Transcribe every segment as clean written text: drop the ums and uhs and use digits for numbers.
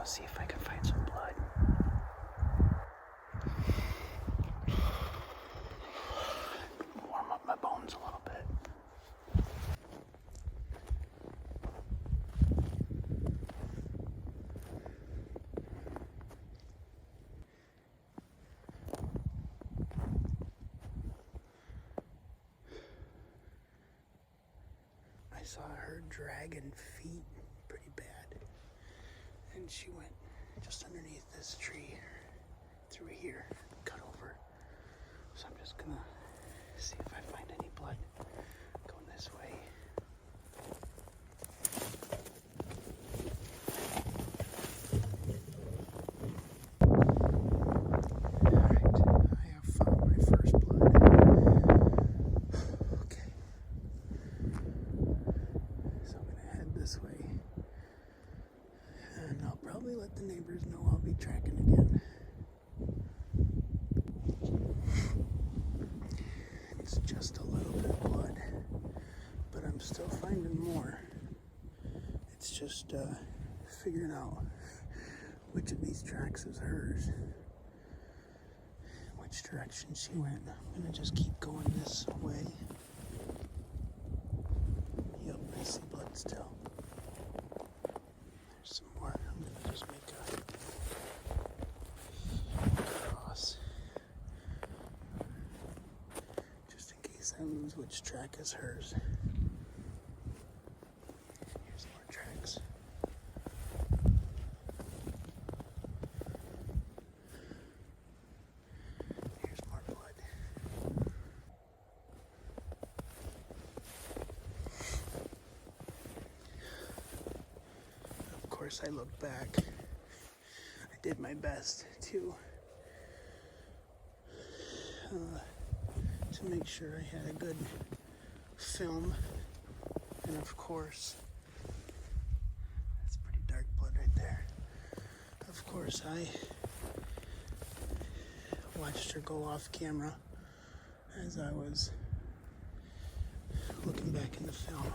see if I can find some blood. Warm up my bones a little bit. I saw her dragging feet pretty bad, and she went just underneath this tree through here, cut over. So I'm just gonna see if I find any blood going this way. Alright, I have found my first blood. Okay. So I'm gonna head this way. And I'll probably let the neighbors know I'll be tracking again. It's just a little bit of blood, but I'm still finding more. It's just figuring out which of these tracks is hers, which direction she went. I'm gonna just keep going this way. Yep, I see blood still. There's some more. I'm gonna just make a cross, just in case I lose which track is hers. Here's more tracks. Here's more blood. Of course, I looked back. I did my best to make sure I had a good film, and of course, that's pretty dark blood right there. Of course, I watched her go off camera as I was looking back in the film,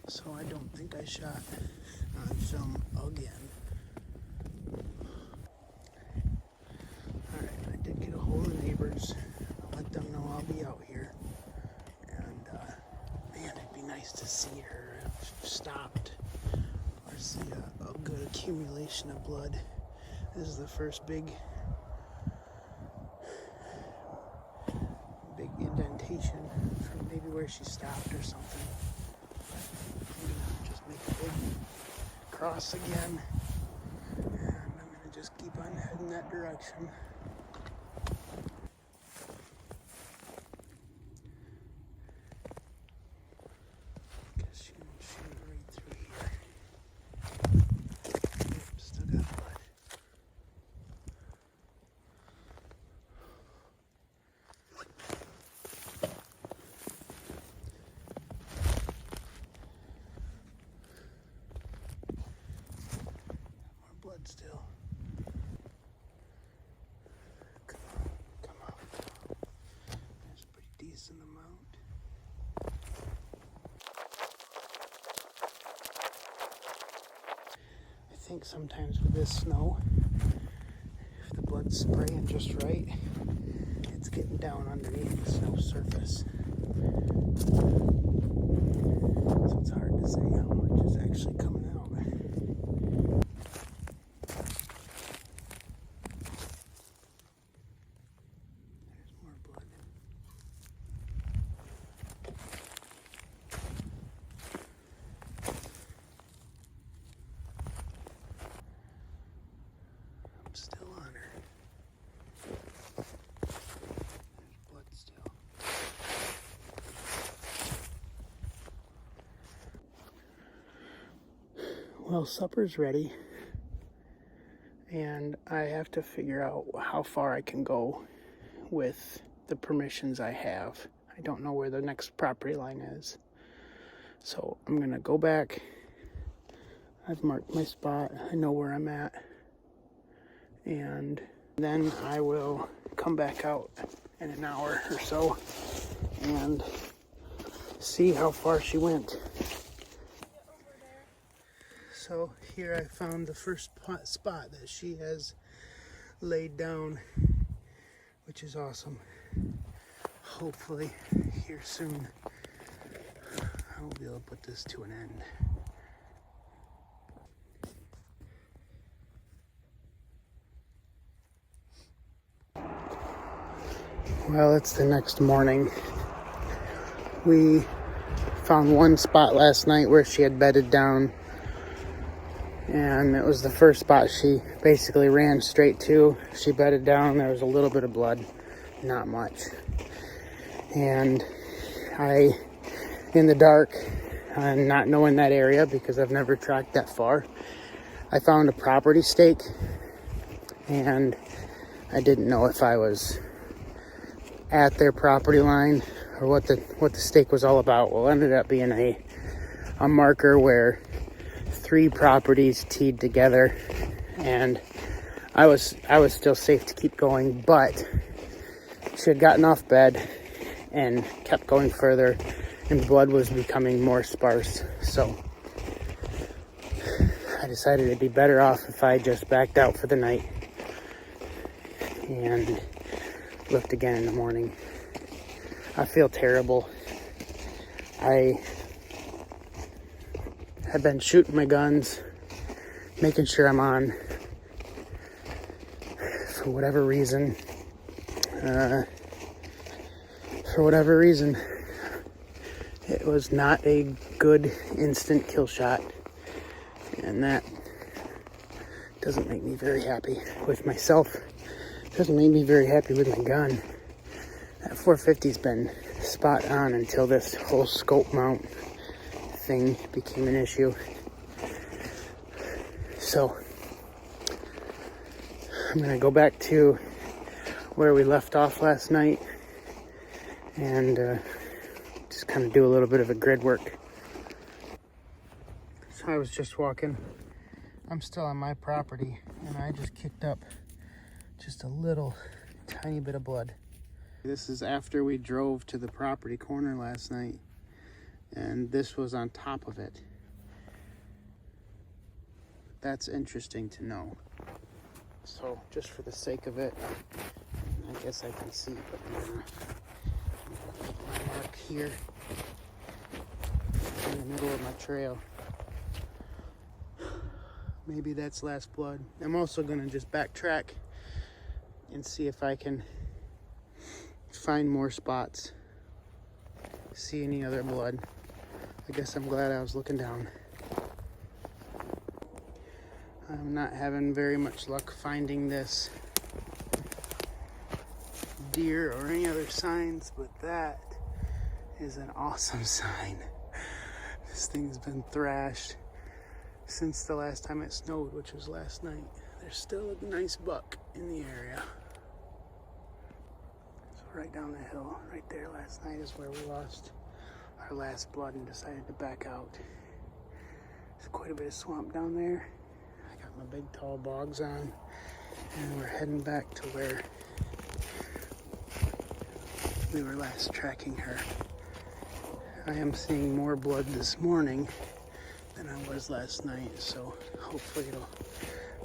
so I don't think I shot on film again. Alright, I did get a hold of the neighbors. Let them know I'll be out here. And, man, it'd be nice to see her have stopped or see a good accumulation of blood. This is the first big indentation from maybe where she stopped or something. Just make a big cross again, and I'm gonna just keep on heading that direction. Guess she won't shoot right through here. Yep, still got blood. Blood still. Come on, come on. There's a pretty decent amount. I think sometimes with this snow, if the blood's spraying just right, it's getting down underneath the snow surface. So it's hard to say how much is actually coming out. Still on her. There's blood still. Well, supper's ready, and I have to figure out how far I can go with the permissions I have. I don't know where the next property line is, so I'm gonna go back. I've marked my spot. I know where I'm at. And then I will come back out in an hour or so and see how far she went. So here I found the first spot that she has laid down, which is awesome. Hopefully here soon I will be able to put this to an end. Well, it's the next morning. We found one spot last night where she had bedded down, and it was the first spot she basically ran straight to. She bedded down, there was a little bit of blood, not much. And I, in the dark, and not knowing that area because I've never tracked that far, I found a property stake, and I didn't know if I was at their property line or what the stake was all about. Well, it ended up being a marker where 3 properties teed together, and I was still safe to keep going, but she had gotten off bed and kept going further, and blood was becoming more sparse. So I decided it'd be better off if I just backed out for the night and looked again in the morning. I feel terrible. I have been shooting my guns, making sure I'm on. For whatever reason, it was not a good instant kill shot, and that doesn't make me very happy with myself. Doesn't make me very happy with my gun. That 450's been spot on until this whole scope mount thing became an issue. So I'm gonna go back to where we left off last night and just kind of do a little bit of a grid work. So I was just walking. I'm still on my property, and I just kicked up just a little tiny bit of blood. This is after we drove to the property corner last night, and this was on top of it. That's interesting to know. So just for the sake of it, I guess I can see, but I'm gonna make my mark here in the middle of my trail. Maybe that's last blood. I'm also gonna just backtrack and see if I can find more spots, see any other blood. I guess I'm glad I was looking down. I'm not having very much luck finding this deer or any other signs, but that is an awesome sign. This thing's been thrashed since the last time it snowed, which was last night. There's still a nice buck in the area. So right down the hill, right there last night is where we lost our last blood and decided to back out. There's quite a bit of swamp down there. I got my big tall bogs on, and we're heading back to where we were last tracking her. I am seeing more blood this morning than I was last night, so hopefully it'll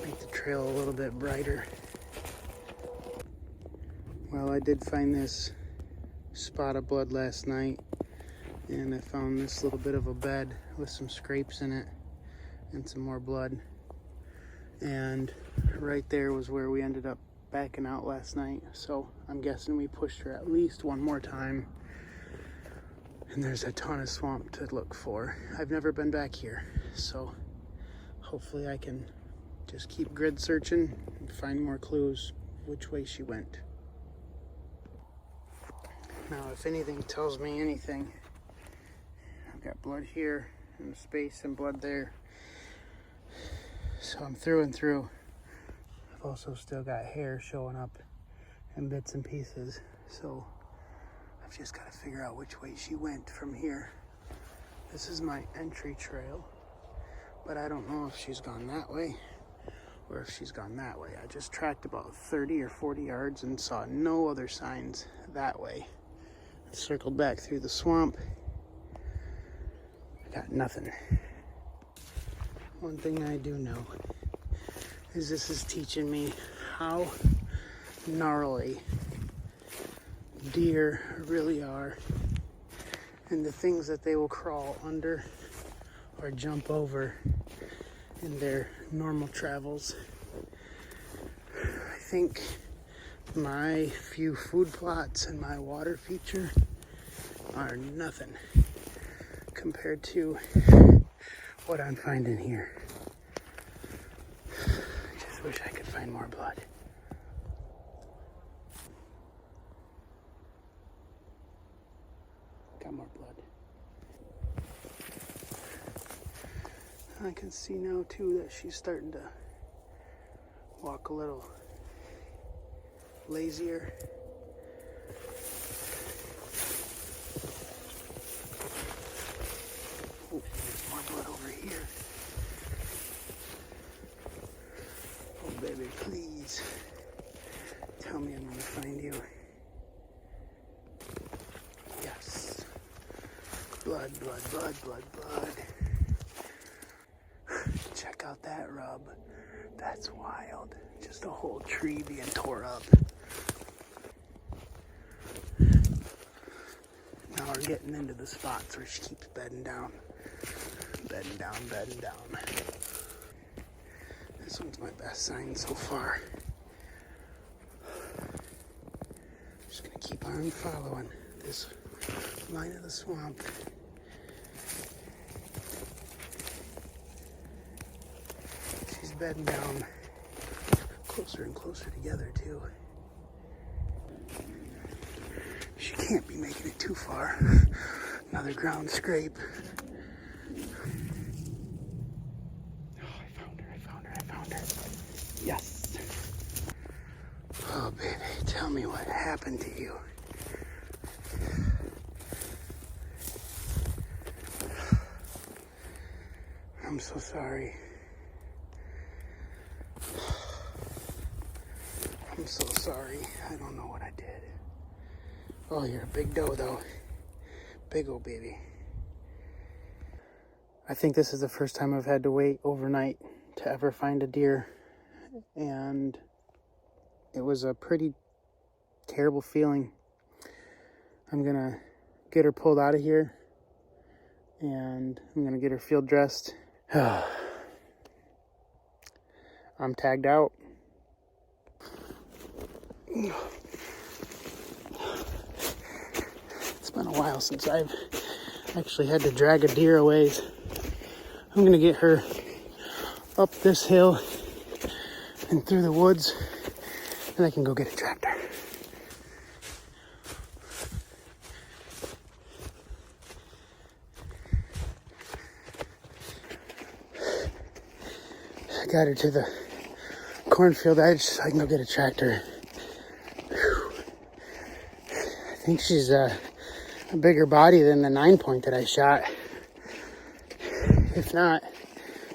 make the trail a little bit brighter. Well, I did find this spot of blood last night, and I found this little bit of a bed with some scrapes in it and some more blood. And right there was where we ended up backing out last night. So I'm guessing we pushed her at least one more time. And there's a ton of swamp to look for. I've never been back here, so hopefully I can just keep grid searching and find more clues which way she went. Now, if anything tells me anything, I've got blood here and space and blood there. So I'm through and through. I've also still got hair showing up in bits and pieces. So I've just got to figure out which way she went from here. This is my entry trail, but I don't know if she's gone that way or if she's gone that way. I just tracked about 30 or 40 yards and saw no other signs that way. I circled back through the swamp. I got nothing. One thing I do know is this is teaching me how gnarly deer really are, and the things that they will crawl under or jump over in their normal travels. I think my few food plots and my water feature are nothing compared to what I'm finding here. I just wish I could find more blood. Got more blood. I can see now too that she's starting to walk a little lazier. Oh, there's more blood over here. Oh, baby, please tell me I'm gonna find you. Yes. Blood, blood, blood, blood, blood. Check out that rub. That's wild. Just a whole tree being tore up. Now we're getting into the spots where she keeps bedding down. Bedding down, bedding down. This one's my best sign so far. Just gonna keep on following this line of the swamp. She's bedding down closer and closer together too. She can't be making it too far. Another ground scrape. Oh, I found her, I found her, I found her. Yes. Oh, baby, tell me what happened to you. I'm so sorry. I'm so sorry. I don't know what I did. Oh, you're a big doe, though. Big old baby. I think this is the first time I've had to wait overnight to ever find a deer. And it was a pretty terrible feeling. I'm gonna get her pulled out of here. And I'm gonna get her field dressed. I'm tagged out. It's been a while since I've actually had to drag a deer a ways. I'm gonna get her up this hill and through the woods, and I can go get a tractor. I got her to the cornfield edge so I can go get a tractor. Whew. I think she's a bigger body than the 9-point that I shot. If not,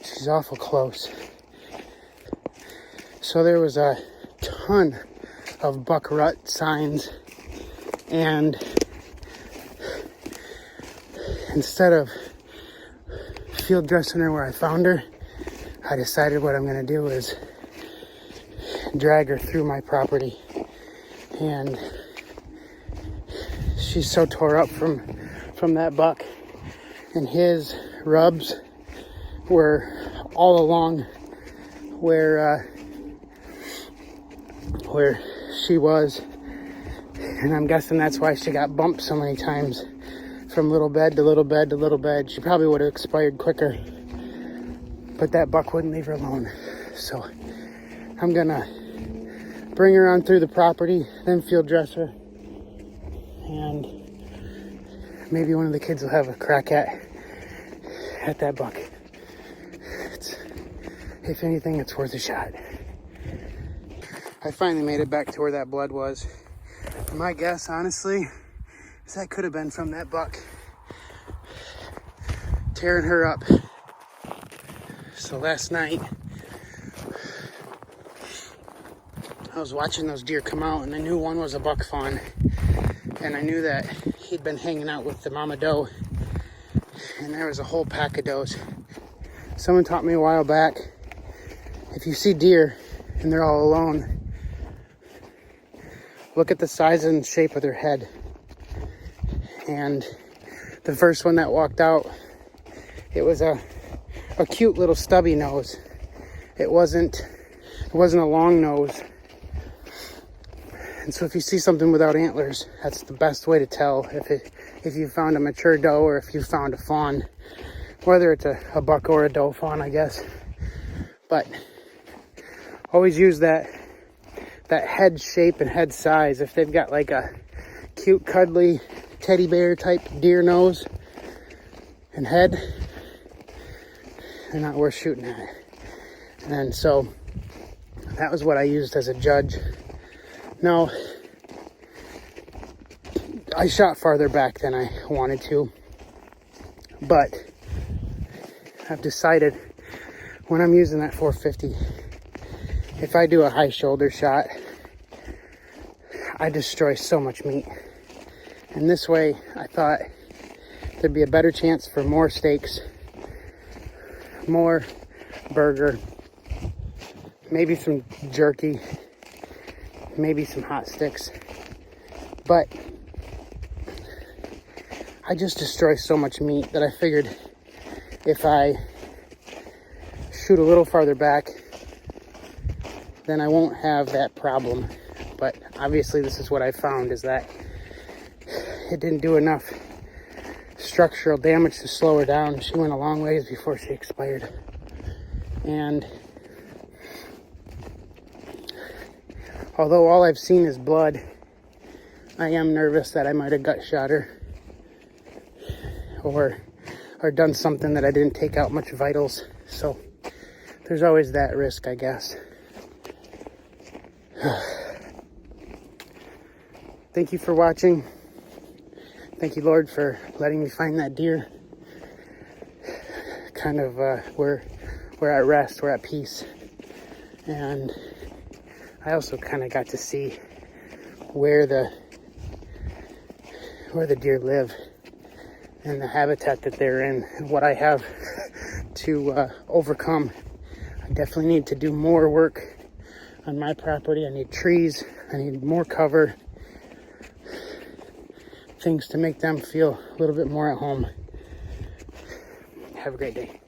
she's awful close. So there was a ton of buck rut signs, and instead of field dressing her where I found her, I decided what I'm gonna do is drag her through my property. And she's so tore up from that buck, and his rubs were all along where she was, and I'm guessing that's why she got bumped so many times from little bed to little bed to little bed. She probably would have expired quicker, but that buck wouldn't leave her alone. So I'm gonna bring her on through the property, then field dress her, and maybe one of the kids will have a crack at that buck. If anything, it's worth a shot. I finally made it back to where that blood was. My guess, honestly, is that could have been from that buck tearing her up. So last night, I was watching those deer come out, and I knew one was a buck fawn, and I knew that he'd been hanging out with the mama doe, and there was a whole pack of does. Someone taught me a while back, if you see deer and they're all alone, look at the size and shape of their head. And the first one that walked out, it was a cute little stubby nose. It wasn't a long nose. And so if you see something without antlers, that's the best way to tell if you found a mature doe or if you found a fawn, whether it's a buck or a doe fawn, I guess. But always use that head shape and head size. If they've got like a cute, cuddly teddy bear type deer nose and head, they're not worth shooting at. And so that was what I used as a judge. Now, I shot farther back than I wanted to, but I've decided when I'm using that 450, if I do a high shoulder shot, I destroy so much meat. And this way, I thought there'd be a better chance for more steaks, more burger, maybe some jerky, maybe some hot sticks. But I just destroy so much meat that I figured if I shoot a little farther back, then I won't have that problem. But obviously this is what I found, is that it didn't do enough structural damage to slow her down. She went a long ways before she expired. And although all I've seen is blood, I am nervous that I might have gut shot her or done something that I didn't take out much vitals. So there's always that risk, I guess. Thank you for watching. Thank you, Lord, for letting me find that deer. Kind of, we're at rest, we're at peace. And I also kind of got to see where the deer live and the habitat that they're in and what I have to overcome. I definitely need to do more work on my property. I need trees, I need more cover, things to make them feel a little bit more at home. Have a great day.